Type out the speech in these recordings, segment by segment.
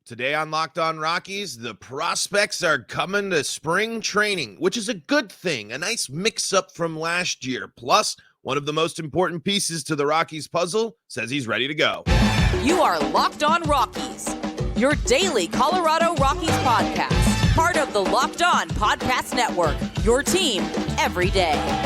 Today on Locked On Rockies, the prospects are coming to spring training, which is a good thing, a nice mix-up from last year. Plus, one of the most important pieces to the Rockies puzzle says he's ready to go. You are Locked On Rockies, your daily Colorado Rockies podcast, part of the Locked On Podcast Network, your team every day.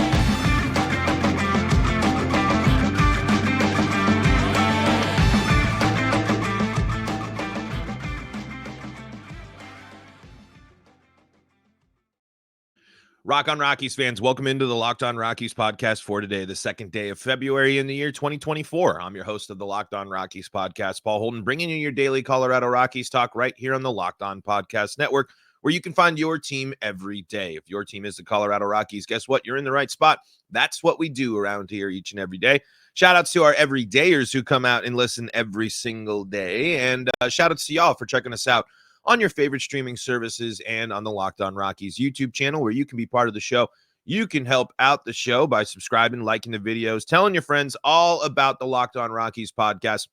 Rock on Rockies fans, welcome into the Locked On Rockies podcast for today, the second day of February in the year 2024. I'm your host of the Locked On Rockies podcast, Paul Holden, bringing you your daily Colorado Rockies talk right here on the Locked On Podcast Network, where you can find your team every day. If your team is the Colorado Rockies, guess what? You're in the right spot. That's what we do around here each and every day. Shout outs to our everydayers who come out and listen every single day. And shout outs to y'all for checking us out on your favorite streaming services and on the Locked On Rockies YouTube channel, where you can be part of the show. You can help out the show by subscribing, liking the videos, telling your friends all about the Locked On Rockies podcast.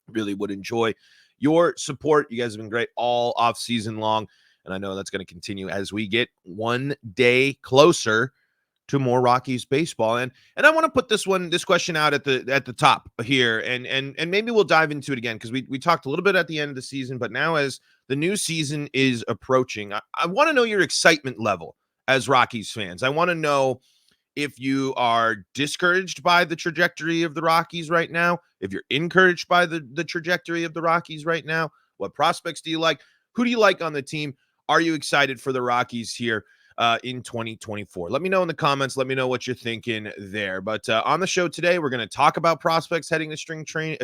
Really would enjoy your support. You guys have been great all off season long, and I know that's going to continue as we get one day closer to more Rockies baseball. And I want to put this question out at the top here, and maybe we'll dive into it again, because we talked a little bit at the end of the season, but now as the new season is approaching, I want to know your excitement level as Rockies fans. I want to know if you are discouraged by the trajectory of the Rockies right now, if you're encouraged by the trajectory of the Rockies right now. What prospects do you like? Who do you like on the team? Are you excited for the Rockies here in 2024? Let me know in the comments. Let me know what you're thinking there. But on the show today, we're going to talk about prospects heading to spring training,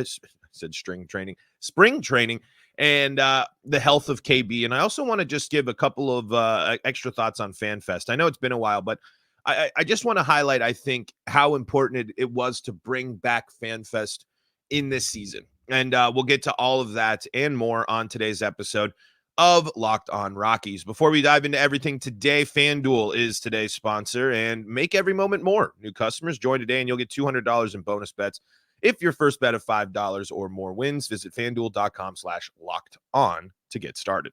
and the health of KB. And I also want to just give a couple of extra thoughts on FanFest. I know it's been a while, but I just want to highlight, I think, how important it was to bring back FanFest in this season. And we'll get to all of that and more on today's episode of Locked On Rockies. Before we dive into everything today, FanDuel is today's sponsor, and make every moment more. New customers join today and you'll get $200 in bonus bets if your first bet of $5 or more wins. Visit FanDuel.com/locked-on to get started.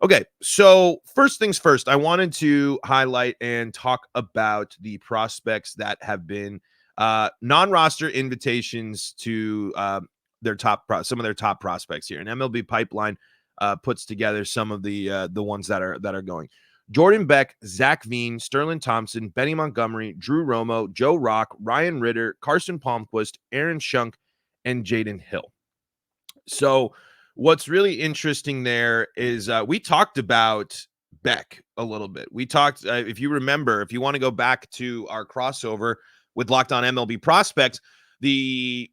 Okay, so first things first, I wanted to highlight and talk about the prospects that have been non-roster invitations to some of their top prospects here. And MLB Pipeline puts together some of the ones that are going. Jordan Beck, Zach Veen, Sterling Thompson, Benny Montgomery, Drew Romo, Joe Rock, Ryan Ritter, Carson Palmquist, Aaron Schunk, and Jaden Hill. So what's really interesting there is we talked about Beck a little bit. We talked, if you remember, if you want to go back to our crossover with Locked On MLB Prospects, the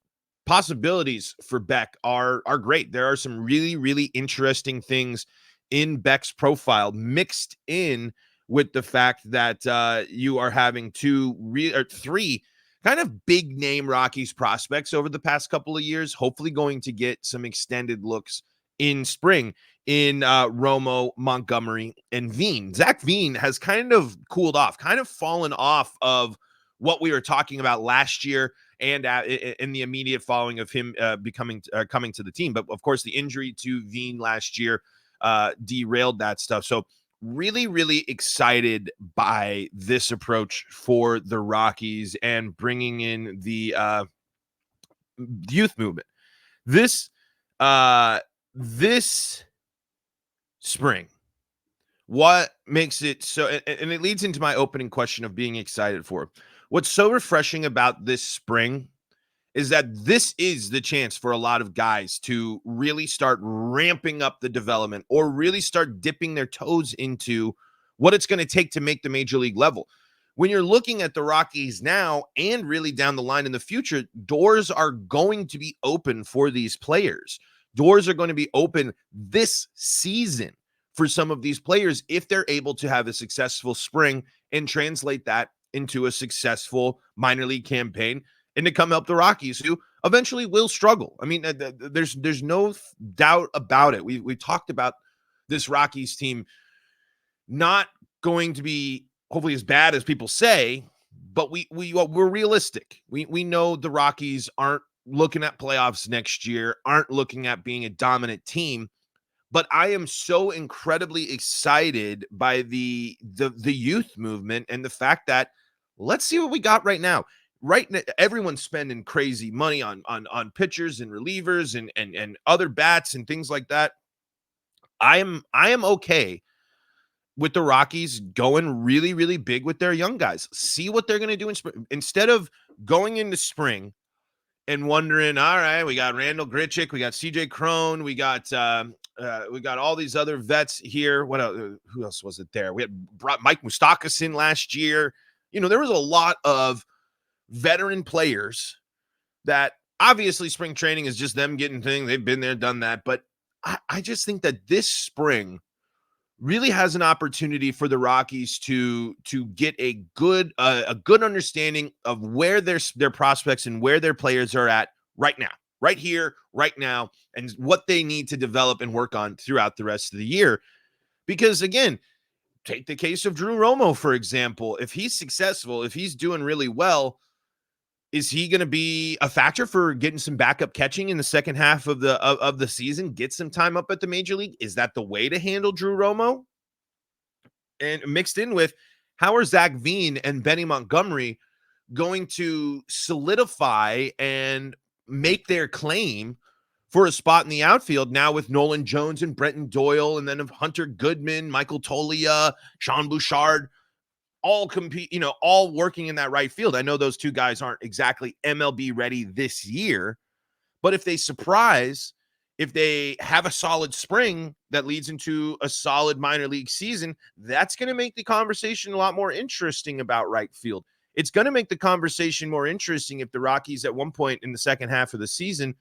possibilities for Beck are great. There are some really, really interesting things in Beck's profile, mixed in with the fact that you are having three kind of big name Rockies prospects over the past couple of years, hopefully going to get some extended looks in spring in Romo, Montgomery, and Veen. Zach Veen has kind of cooled off, kind of fallen off of what we were talking about last year and in the immediate following of him coming to the team. But of course, the injury to Veen last year derailed that stuff. So really, really excited by this approach for the Rockies and bringing in the youth movement. This spring, what makes it so, and it leads into my opening question of being excited for. What's so refreshing about this spring is that this is the chance for a lot of guys to really start ramping up the development or really start dipping their toes into what it's going to take to make the major league level. When you're looking at the Rockies now and really down the line in the future, doors are going to be open for these players. Doors are going to be open this season for some of these players if they're able to have a successful spring and translate that into a successful minor league campaign and to come help the Rockies, who eventually will struggle. I mean, there's no doubt about it. We talked about this Rockies team not going to be hopefully as bad as people say, but we're realistic. We know the Rockies aren't looking at playoffs next year, aren't looking at being a dominant team, But I am so incredibly excited by the youth movement and the fact that let's see what we got right now. Right now, everyone's spending crazy money on pitchers and relievers and other bats and things like that. I am okay with the Rockies going really, really big with their young guys. See what they're going to do in spring. Instead of going into spring and wondering, all right, we got Randall Grichuk, we got CJ Cron, we got all these other vets here. What else, who else was it there? We had brought Mike Moustakas in last year. There was a lot of veteran players that obviously spring training is just them getting things. They've been there, done that. But I just think that this spring really has an opportunity for the Rockies to get a good understanding of where their prospects and where their players are at right now, right here, right now, and what they need to develop and work on throughout the rest of the year. Because again, take the case of Drew Romo, for example. If he's successful, if he's doing really well, is he going to be a factor for getting some backup catching in the second half of the season? Get some time up at the major league? Is that the way to handle Drew Romo? And mixed in with how are Zach Veen and Benny Montgomery going to solidify and make their claim for a spot in the outfield now with Nolan Jones and Brenton Doyle, and then of Hunter Goodman, Michael Tolia, Sean Bouchard, all compete, all working in that right field. I know those two guys aren't exactly MLB ready this year, but if they surprise, if they have a solid spring that leads into a solid minor league season, that's going to make the conversation a lot more interesting about right field. It's going to make the conversation more interesting if the Rockies at one point in the second half of the season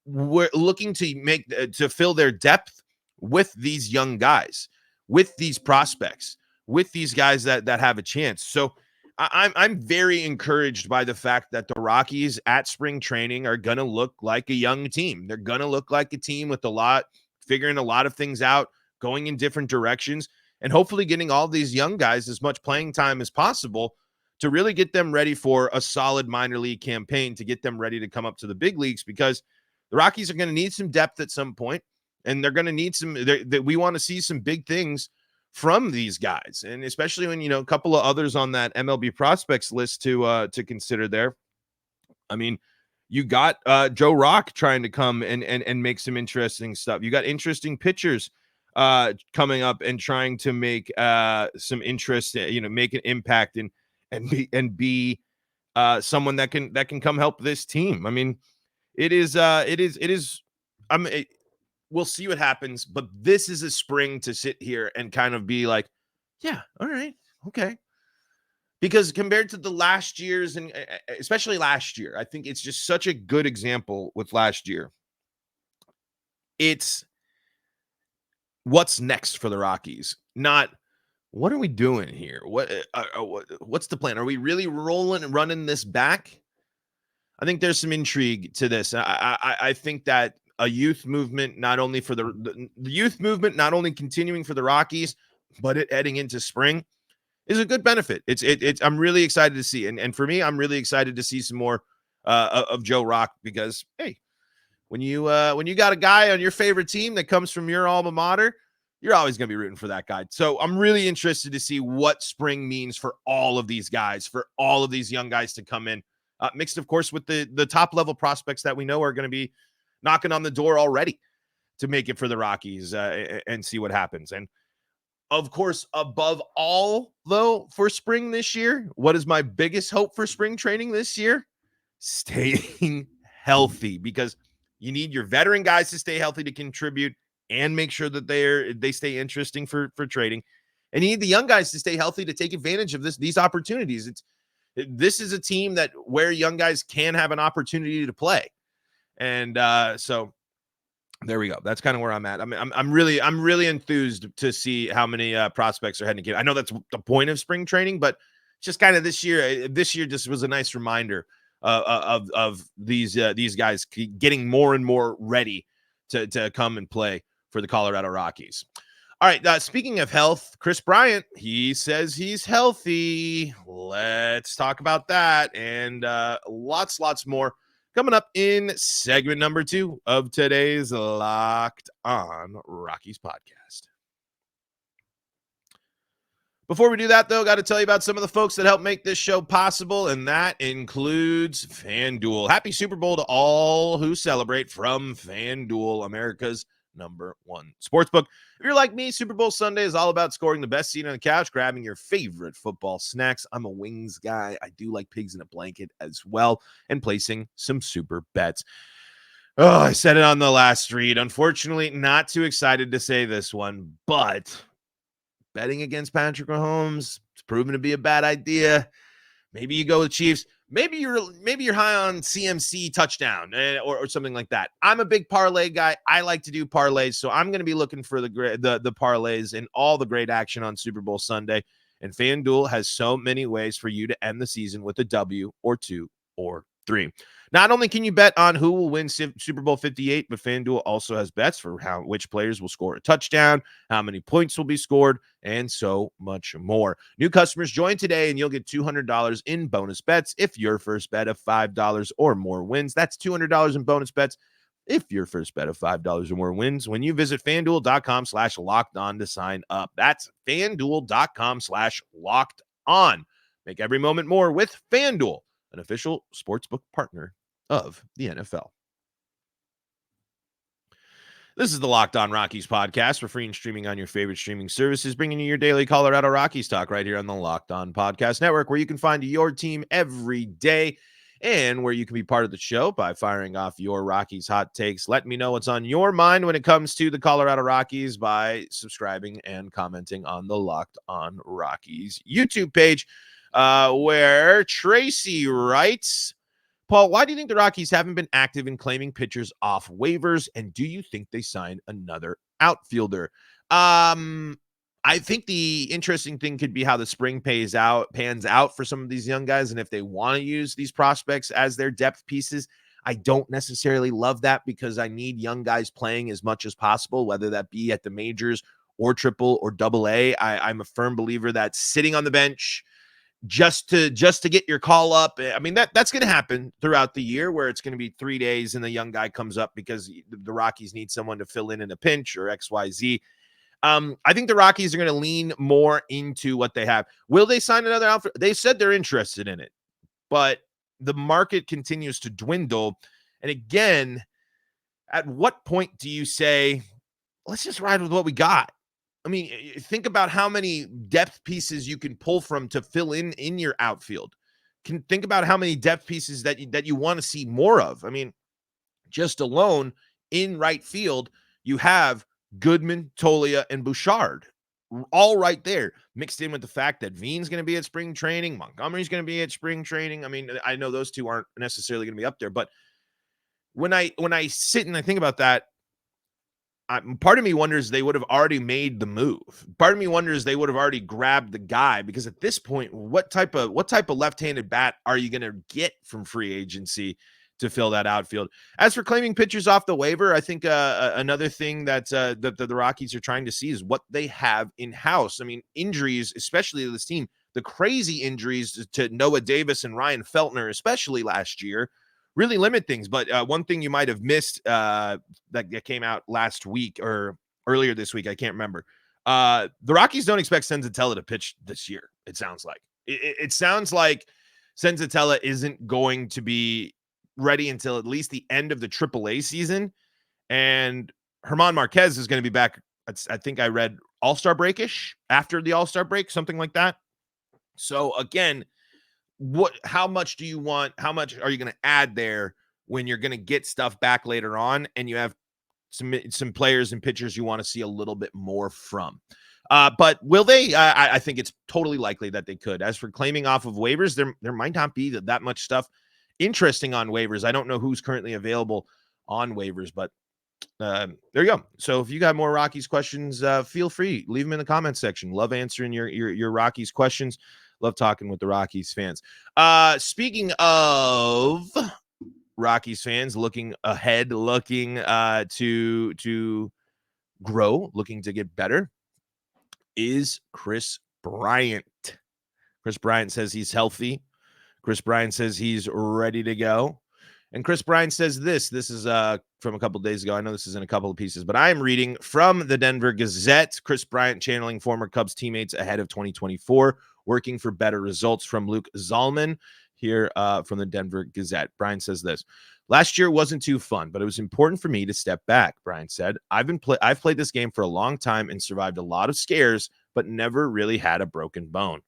were looking to fill their depth with these young guys, with these prospects, with these guys that have a chance. So I'm very encouraged by the fact that the Rockies at spring training are going to look like a young team. They're going to look like a team with figuring a lot of things out, going in different directions, and hopefully getting all these young guys as much playing time as possible to really get them ready for a solid minor league campaign, to get them ready to come up to the big leagues, because the Rockies are going to need some depth at some point, and they're going to need we want to see some big things from these guys, and especially when a couple of others on that MLB prospects list to consider there. I mean, you got Joe Rock trying to come and make some interesting stuff. You got interesting pitchers coming up and trying to make some interest, make an impact and be someone that can come help this team. I mean, it is. We'll see what happens, but this is a spring to sit here and kind of be like, yeah, all right, okay. Because compared to the last years, and especially last year, I think it's just such a good example with last year. It's what's next for the Rockies, not what are we doing here? What's the plan? Are we really running this back? I think there's some intrigue to this. I think that a youth movement, not only for the youth movement, not only continuing for the Rockies, but it heading into spring is a good benefit. I'm really excited to see. And for me, I'm really excited to see some more of Joe Rock, because, hey, when you got a guy on your favorite team that comes from your alma mater, you're always going to be rooting for that guy. So I'm really interested to see what spring means for all of these guys, for all of these young guys to come in, mixed, of course, with the top level prospects that we know are going to be knocking on the door already to make it for the Rockies, and see what happens. And of course, above all, though, for spring this year, what is my biggest hope for spring training this year? Staying healthy, because you need your veteran guys to stay healthy to contribute and make sure that they stay interesting for trading. And you need the young guys to stay healthy to take advantage of these opportunities. This is a team where young guys can have an opportunity to play. And so there we go. That's kind of where I'm at. I mean, I'm really enthused to see how many prospects are heading to. I know that's the point of spring training, but just kind of this year just was a nice reminder of these guys getting more and more ready to come and play for the Colorado Rockies. All right. Speaking of health, Kris Bryant, he says he's healthy. Let's talk about that and lots more Coming up in segment number 2 of today's Locked On Rockies podcast. Before we do that, though, got to tell you about some of the folks that help make this show possible, and that includes FanDuel. Happy Super Bowl to all who celebrate from FanDuel, America's #1 sportsbook. If you're like me, Super Bowl Sunday is all about scoring the best seat on the couch, grabbing your favorite football snacks. I'm a wings guy. I do like pigs in a blanket as well, and placing some super bets. Oh, I said it on the last read. Unfortunately, not too excited to say this one, but betting against Patrick Mahomes, it's proven to be a bad idea. Maybe you go with Chiefs. Maybe you're high on CMC touchdown or something like that. I'm a big parlay guy. I like to do parlays, so I'm going to be looking for the parlays and all the great action on Super Bowl Sunday. And FanDuel has so many ways for you to end the season with a W or 2 or 3. Not only can you bet on who will win Super Bowl 58, but FanDuel also has bets for which players will score a touchdown, how many points will be scored, and so much more. New customers join today, and you'll get $200 in bonus bets if your first bet of $5 or more wins. That's $200 in bonus bets if your first bet of $5 or more wins when you visit FanDuel.com/lockedon to sign up. That's FanDuel.com/lockedon. Make every moment more with FanDuel, an official sportsbook partner of the NFL. This is the Locked On Rockies podcast for free and streaming on your favorite streaming services, bringing you your daily Colorado Rockies talk right here on the Locked On Podcast Network, where you can find your team every day and where you can be part of the show by firing off your Rockies hot takes. Let me know what's on your mind when it comes to the Colorado Rockies by subscribing and commenting on the Locked On Rockies YouTube page, where Tracy writes, Paul, why do you think the Rockies haven't been active in claiming pitchers off waivers? And do you think they signed another outfielder? I think the interesting thing could be how the spring pans out for some of these young guys. And if they want to use these prospects as their depth pieces, I don't necessarily love that because I need young guys playing as much as possible, whether that be at the majors or triple or double A. I'm a firm believer that sitting on the bench just to get your call up. I mean, that's going to happen throughout the year where it's going to be 3 days and the young guy comes up because the Rockies need someone to fill in a pinch or XYZ. I think the Rockies are going to lean more into what they have. Will they sign another outfielder? They said they're interested in it, but the market continues to dwindle. And again, at what point do you say, let's just ride with what we got? I mean, think about how many depth pieces you can pull from to fill in your outfield. Think about how many depth pieces that you want to see more of. I mean, just alone in right field, you have Goodman, Tolia, and Bouchard all right there, mixed in with the fact that Veen's going to be at spring training, Montgomery's going to be at spring training. I mean, I know those two aren't necessarily going to be up there, but when I sit and I think about that, part of me wonders they would have already made the move. Part of me wonders they would have already grabbed the guy, because at this point, what type of left-handed bat are you going to get from free agency to fill that outfield? As for claiming pitchers off the waiver, I think another thing that the Rockies are trying to see is what they have in-house. I mean, injuries, especially to this team, the crazy injuries to Noah Davis and Ryan Feltner, especially last year, really limit things. But one thing you might have missed that came out last week or earlier this week, I can't remember. The Rockies don't expect Senzatella to pitch this year, it sounds like. It sounds like Senzatella isn't going to be ready until at least the end of the AAA season. And German Marquez is going to be back, I think I read All-Star break-ish, after the All-Star break, something like that. So again, how much are you going to add there when you're going to get stuff back later on and you have some players and pitchers you want to see a little bit more from? But will they? I think it's totally likely that they could. As for claiming off of waivers, there might not be that much stuff interesting on waivers. I don't know who's currently available on waivers, but there you go. So if you got more Rockies questions, feel free, leave them in the comments section. Love answering your Rockies questions. Love talking with the Rockies fans. Speaking of Rockies fans looking ahead, looking to grow, looking to get better, is Kris Bryant. Kris Bryant says he's healthy. Kris Bryant says he's ready to go. And Kris Bryant says this. This is from a couple days ago. I know this is in a couple of pieces, but I am reading from the Denver Gazette. Kris Bryant channeling former Cubs teammates ahead of 2024, working for better results from Luke Zalman here from the Denver Gazette. Bryant says this. Last year wasn't too fun, but it was important for me to step back, Bryant said. I've played this game for a long time and survived a lot of scares, but never really had a broken bone.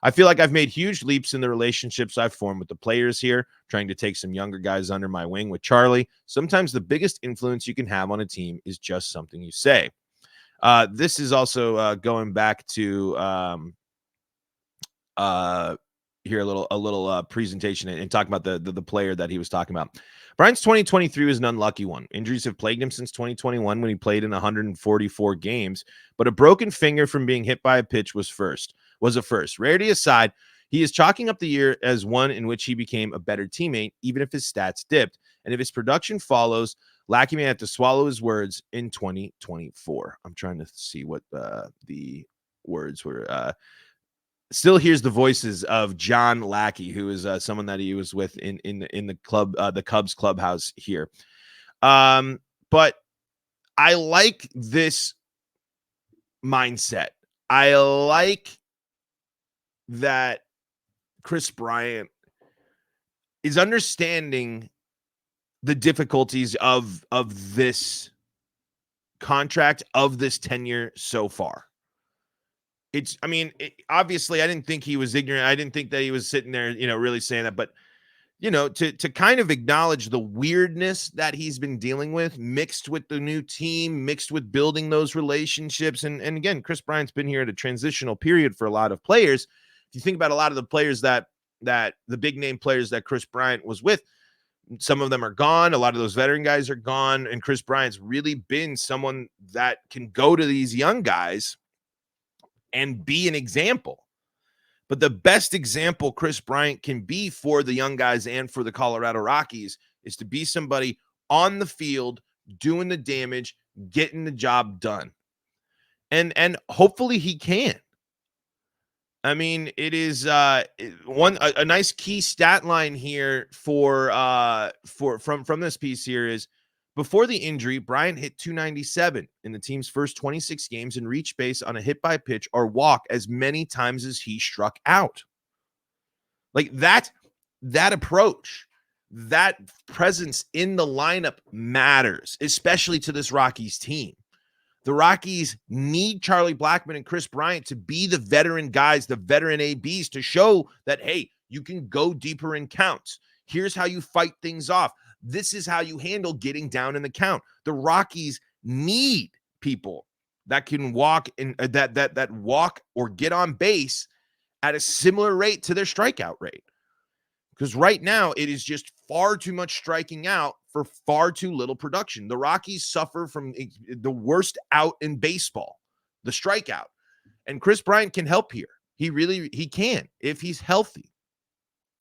I feel like I've made huge leaps in the relationships I've formed with the players here, trying to take some younger guys under my wing with Charlie. Sometimes the biggest influence you can have on a team is just something you say. This is also going back to here a little presentation and talking about the player that he was talking about. Bryant's 2023 was an unlucky one. Injuries have plagued him since 2021 when he played in 144 games, but a broken finger from being hit by a pitch was a first. Rarity aside, he is chalking up the year as one in which he became a better teammate, even if his stats dipped. And if his production follows, Lackey may have to swallow his words in 2024. I'm trying to see what the words were. Still hears the voices of John Lackey, who is someone that he was with in the club, the Cubs clubhouse here. But I like this mindset. I like that Kris Bryant is understanding the difficulties of this contract, of this tenure so far. Obviously I didn't think he was ignorant. I didn't think that he was sitting there, really saying that, but to kind of acknowledge the weirdness that he's been dealing with, mixed with the new team, mixed with building those relationships. And again, Kris Bryant's been here at a transitional period for a lot of players. If you think about a lot of the players that the big name players that Kris Bryant was with, some of them are gone. A lot of those veteran guys are gone. And Kris Bryant's really been someone that can go to these young guys and be an example. But the best example Kris Bryant can be for the young guys and for the Colorado Rockies is to be somebody on the field, doing the damage, getting the job done. And hopefully he can. I mean, it is a nice key stat line here from this piece here is before the injury, Bryant hit 297 in the team's first 26 games and reached base on a hit by pitch or walk as many times as he struck out. Like that approach, that presence in the lineup matters, especially to this Rockies team. The Rockies need Charlie Blackmon and Kris Bryant to be the veteran guys, the veteran ABs, to show that, hey, you can go deeper in counts. Here's how you fight things off. This is how you handle getting down in the count. The Rockies need people that can walk in that walk or get on base at a similar rate to their strikeout rate. Because right now it is just far too much striking out for far too little production. The Rockies suffer from the worst out in baseball, the strikeout. And Kris Bryant can help here. He can if he's healthy.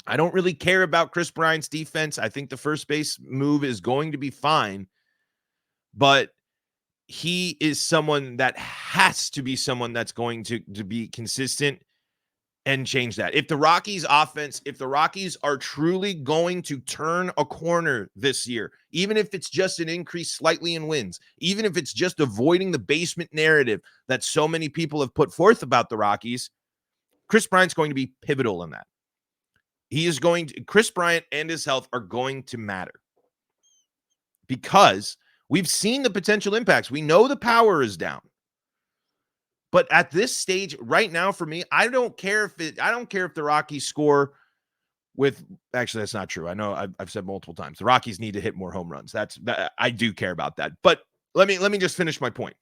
I don't really care about Kris Bryant's defense. I think the first base move is going to be fine. But he is someone that has to be someone that's going to be consistent and change that. If the Rockies offense, if the Rockies are truly going to turn a corner this year, even if it's just an increase slightly in wins, even if it's just avoiding the basement narrative that so many people have put forth about the Rockies, Kris Bryant's going to be pivotal in that. Kris Bryant and his health are going to matter because we've seen the potential impacts. We know the power is down. But at this stage right now, for me, I don't care if the Rockies score with, actually, that's not true. I know I've said multiple times, the Rockies need to hit more home runs. I do care about that. But let me just finish my point.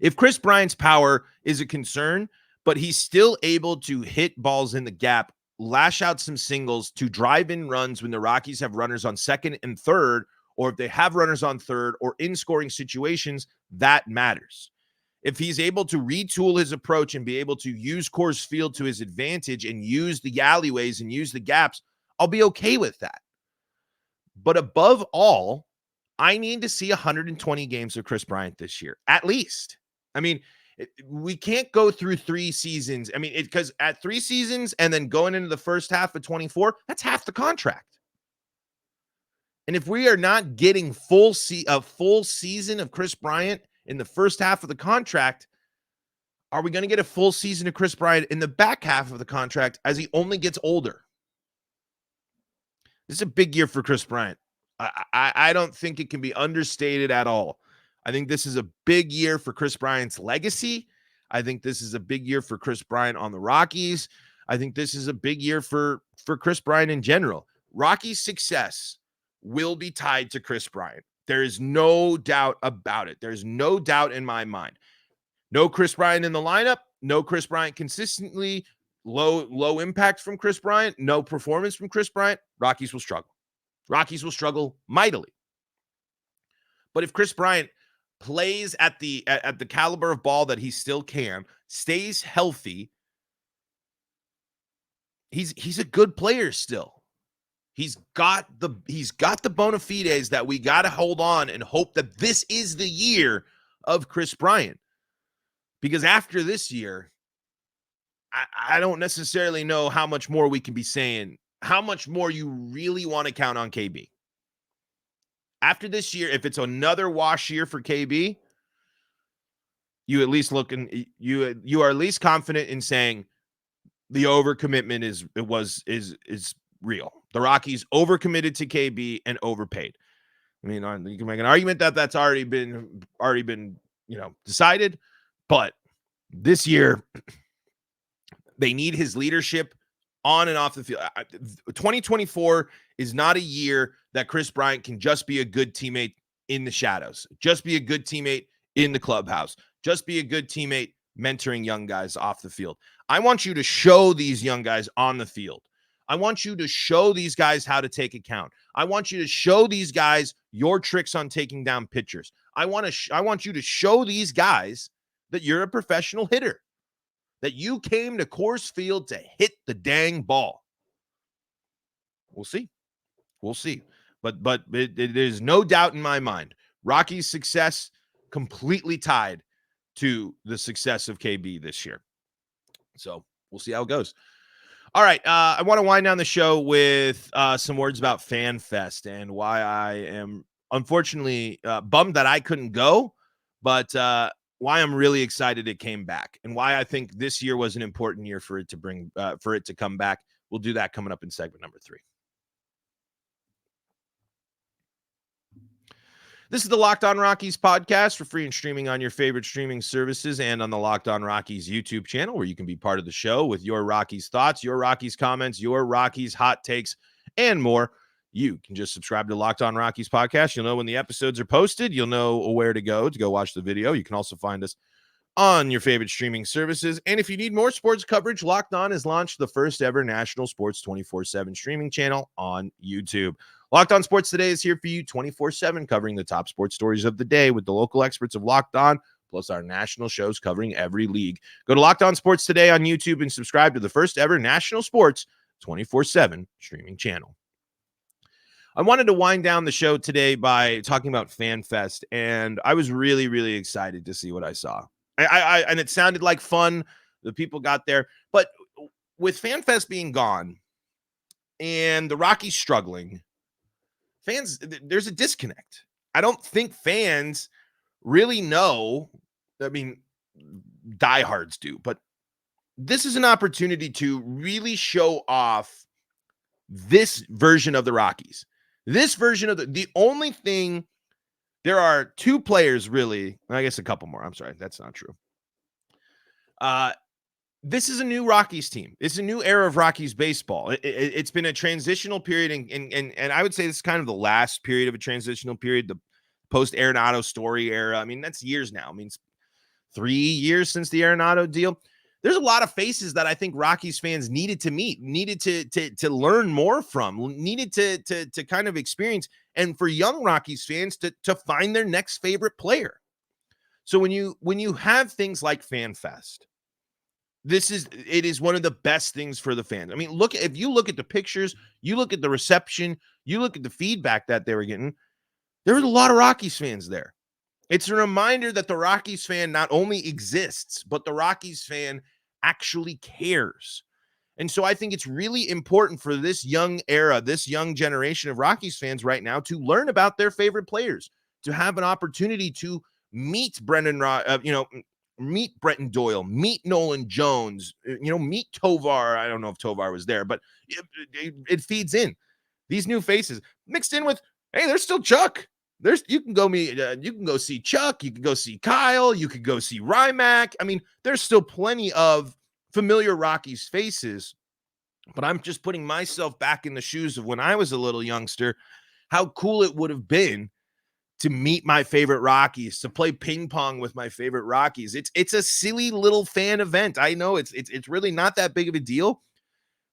If Kris Bryant's power is a concern, but he's still able to hit balls in the gap, lash out some singles to drive in runs when the Rockies have runners on second and third, or if they have runners on third or in scoring situations, that matters. If he's able to retool his approach and be able to use Coors Field to his advantage and use the alleyways and use the gaps, I'll be okay with that. But above all, I need to see 120 games of Kris Bryant this year, at least. I mean, we can't go through 3 seasons. I mean, because at 3 seasons and then going into the first half of 24, that's half the contract. And if we are not getting a full season of Kris Bryant in the first half of the contract, are we going to get a full season of Kris Bryant in the back half of the contract as he only gets older? This is a big year for Kris Bryant. I don't think it can be understated at all. I think this is a big year for Kris Bryant's legacy. I think this is a big year for Kris Bryant on the Rockies. I think this is a big year for Kris Bryant in general. Rockies' success will be tied to Kris Bryant. There is no doubt about it. There's no doubt in my mind. No Kris Bryant in the lineup, no Kris Bryant consistently, low impact from Kris Bryant, no performance from Kris Bryant, Rockies will struggle. Rockies will struggle mightily. But if Kris Bryant plays at the caliber of ball that he still can, stays healthy, he's a good player still. He's got the bona fides that we got to hold on and hope that this is the year of Kris Bryant. Because after this year, I don't necessarily know how much more we can be saying, how much more you really want to count on KB. After this year, if it's another wash year for KB, you at least you are at least confident in saying the overcommitment is real. The Rockies overcommitted to KB and overpaid. I mean, you can make an argument that that's already been decided, but this year they need his leadership on and off the field. 2024 is not a year that Kris Bryant can just be a good teammate in the shadows, just be a good teammate in the clubhouse, just be a good teammate mentoring young guys off the field. I want you to show these young guys on the field. I want you to show these guys how to take account. I want you to show these guys your tricks on taking down pitchers. I want you to show these guys that you're a professional hitter, that you came to Coors Field to hit the dang ball. We'll see. We'll see. But there's no doubt in my mind, Rocky's success completely tied to the success of KB this year. So we'll see how it goes. All right. I want to wind down the show with some words about FanFest and why I am unfortunately bummed that I couldn't go, but why I'm really excited it came back and why I think this year was an important year for it to come back. We'll do that coming up in segment number 3. This is the Locked On Rockies podcast for free and streaming on your favorite streaming services and on the Locked On Rockies YouTube channel, where you can be part of the show with your Rockies thoughts, your Rockies comments, your Rockies hot takes, and more. You can just subscribe to Locked On Rockies podcast. You'll know when the episodes are posted. You'll know where to go watch the video. You can also find us on your favorite streaming services. And if you need more sports coverage, Locked On has launched the first ever national sports 24/7 streaming channel on YouTube. Locked On Sports Today is here for you 24/7, covering the top sports stories of the day with the local experts of Locked On, plus our national shows covering every league. Go to Locked On Sports Today on YouTube and subscribe to the first ever national sports 24/7 streaming channel. I wanted to wind down the show today by talking about FanFest, and I was really, really excited to see what I saw. And it sounded like fun. The people got there. But with FanFest being gone and the Rockies struggling, there's a disconnect. I don't think fans really know. I mean, diehards do, but this is an opportunity to really show off this version of the Rockies. This version of the only thing, there are 2 players really, I guess a couple more. I'm sorry, that's not true. This is a new Rockies team. It's a new era of Rockies baseball. It's been a transitional period, and I would say this is kind of the last period of a transitional period, the post-Arenado Story era. I mean, that's years now. I mean, it's 3 years since the Arenado deal. There's a lot of faces that I think Rockies fans needed to meet, needed to learn more from, needed to kind of experience, and for young Rockies fans to find their next favorite player. So when you have things like FanFest, it is one of the best things for the fans. I mean, if you look at the pictures, you look at the reception, you look at the feedback that they were getting, there was a lot of Rockies fans there. It's a reminder that the Rockies fan not only exists, but the Rockies fan actually cares. And so I think it's really important for this young era, this young generation of Rockies fans right now to learn about their favorite players, to have an opportunity to meet meet Brenton Doyle, meet Nolan Jones, meet Tovar. I don't know if Tovar was there, but it feeds in these new faces mixed in with, hey, there's still Chuck. You can go see Chuck. You can go see Kyle. You could go see Rymack. I mean, there's still plenty of familiar Rockies faces, but I'm just putting myself back in the shoes of when I was a little youngster, how cool it would have been to meet my favorite Rockies, to play ping pong with my favorite Rockies. It's a silly little fan event. I know it's really not that big of a deal,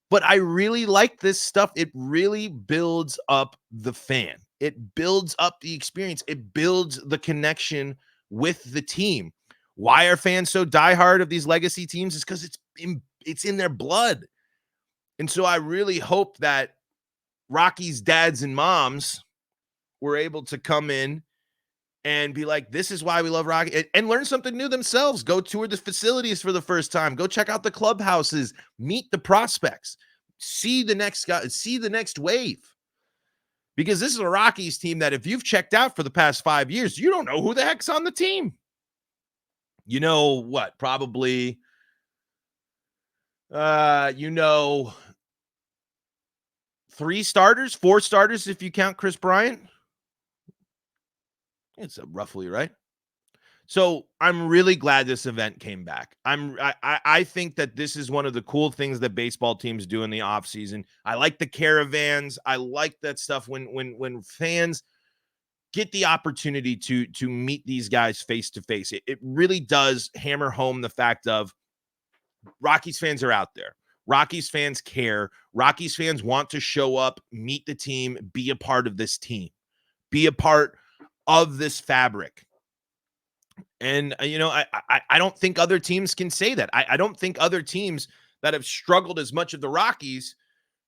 but I really like this stuff. It really builds up the fan. It builds up the experience. It builds the connection with the team. Why are fans so diehard of these legacy teams? Is because it's in their blood. And so I really hope that Rockies dads and moms were able to come in and be like, this is why we love Rocky, and learn something new themselves. Go tour the facilities for the first time. Go check out the clubhouses, meet the prospects, see the next guy, see the next wave. Because this is a Rockies team that if you've checked out for the past 5 years, you don't know who the heck's on the team. You know what? Probably, 3 starters, 4 starters if you count Kris Bryant. It's roughly right. So I'm really glad this event came back. I think that this is one of the cool things that baseball teams do in the offseason. I like the caravans. I like that stuff when fans get the opportunity to meet these guys face to face. It really does hammer home the fact of Rockies fans are out there. Rockies fans care. Rockies fans want to show up, meet the team, be a part of this team, be a part of this fabric. And, I don't think other teams can say that. I don't think other teams that have struggled as much as the Rockies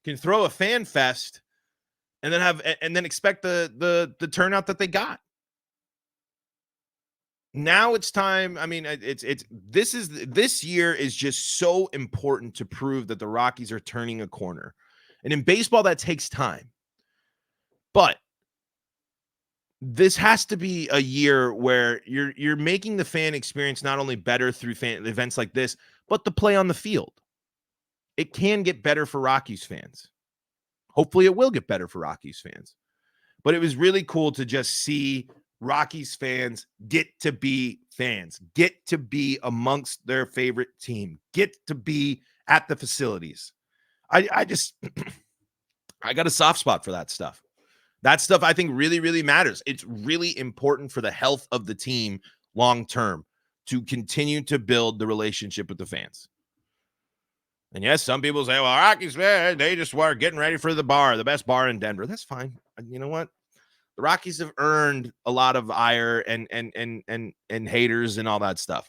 can throw a fan fest and then expect the turnout that they got. Now it's time. I mean, this year is just so important to prove that the Rockies are turning a corner. And in baseball, that takes time. But this has to be a year where you're making the fan experience not only better through fan events like this, but the play on the field. It can get better for Rockies fans. Hopefully it will get better for Rockies fans. But it was really cool to just see Rockies fans get to be fans, get to be amongst their favorite team, get to be at the facilities. I got a soft spot for that stuff. That stuff I think really, really matters. It's really important for the health of the team long term to continue to build the relationship with the fans. And yes, some people say, well, Rockies, man, they just were getting ready for the best bar in Denver. That's fine. You know what? The Rockies have earned a lot of ire and haters and all that stuff.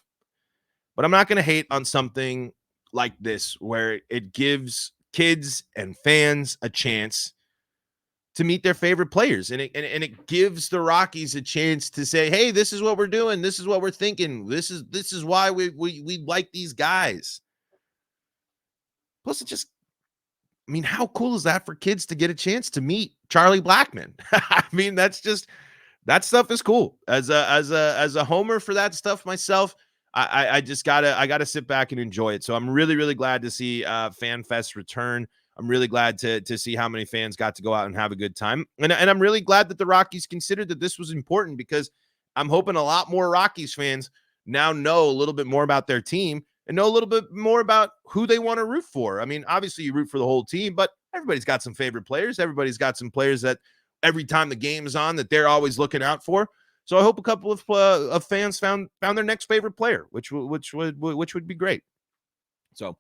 But I'm not going to hate on something like this where it gives kids and fans a chance to meet their favorite players. And it gives the Rockies a chance to say, hey, this is what we're doing. This is what we're thinking. This is why we like these guys. Plus, how cool is that for kids to get a chance to meet Charlie Blackmon? I mean, that stuff is cool. As a homer for that stuff myself, I gotta sit back and enjoy it. So I'm really, really glad to see FanFest return. I'm really glad to see how many fans got to go out and have a good time. And I'm really glad that the Rockies considered that this was important, because I'm hoping a lot more Rockies fans now know a little bit more about their team and know a little bit more about who they want to root for. I mean, obviously you root for the whole team, but everybody's got some favorite players. Everybody's got some players that every time the game is on that they're always looking out for. So I hope a couple of fans found their next favorite player, which would be great. So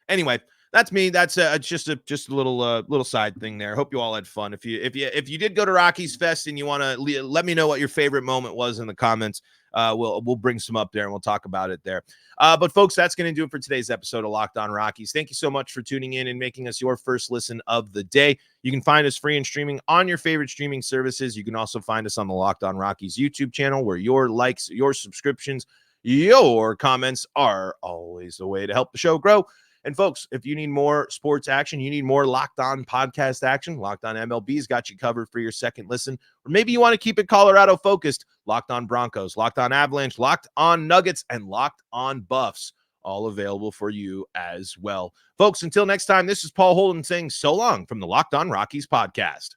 anyway, that's me. That's just a little side thing there. Hope you all had fun. If you did go to Rockies Fest and you want to let me know what your favorite moment was in the comments, we'll bring some up there and we'll talk about it there. But folks, that's going to do it for today's episode of Locked On Rockies. Thank you so much for tuning in and making us your first listen of the day. You can find us free and streaming on your favorite streaming services. You can also find us on the Locked On Rockies YouTube channel, where your likes, your subscriptions, your comments are always the way to help the show grow. And folks, if you need more sports action, you need more Locked On podcast action, Locked On MLB's got you covered for your second listen. Or maybe you want to keep it Colorado focused, Locked On Broncos, Locked On Avalanche, Locked On Nuggets, and Locked On Buffs, all available for you as well. Folks, until next time, this is Paul Holden saying so long from the Locked On Rockies podcast.